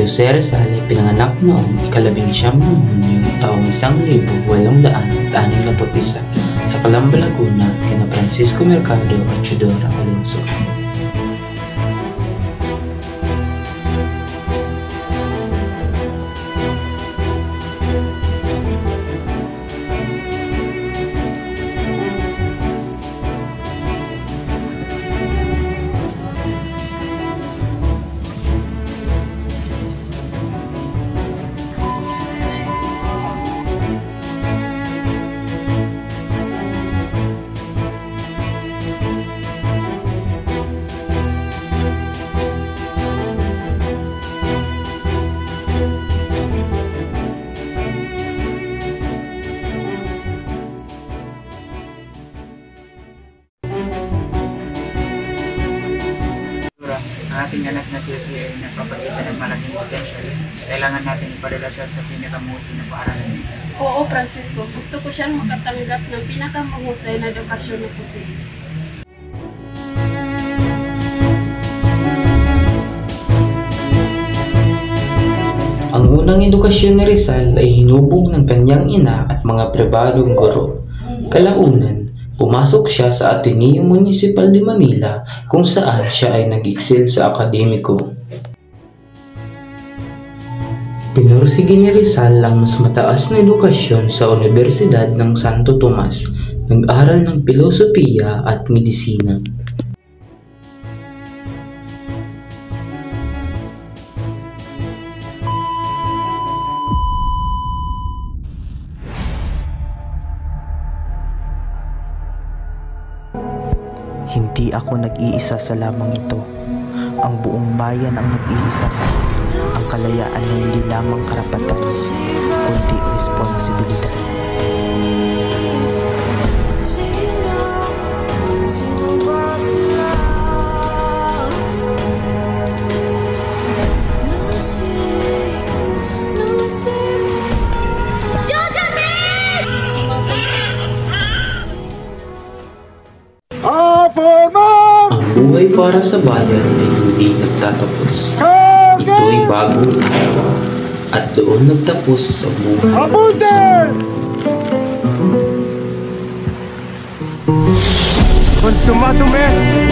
Jose Rizal ay pinanganak noong ika-19 Hunyo taong 1861 sa Calamba, Laguna kina Francisco Mercado at Chudora Alonso. Ang ating anak na si Jose ay nagpapakita ng malaking potential. Kailangan natin ipadala siya sa pinakamahusay na paaralan. Oo, Francisco. Gusto ko siyang makatanggap ng pinakamahusay na edukasyon na posible. Ang unang edukasyon ni Rizal ay hinubog ng kanyang ina at mga pribadong guro. Kalaunan, pumasok siya sa Ateneo Municipal de Manila kung saan siya ay nag-excel sa akademiko. Pinursige ni Rizal ang mas mataas na edukasyon sa Universidad ng Santo Tomas, nag-aral ng filosofiya at medisina. Hindi ako nag-iisa sa lamang ito. Ang buong bayan ang nag-iisa sa akin. Ang kalayaan ay hindi lamang karapatan, kundi responsibilidad. Ang buhay para sa bayan ay hindi nagtatapos. Ito'y bagong araw at doon nagtapos sa buhay ng isang Consumado, mes!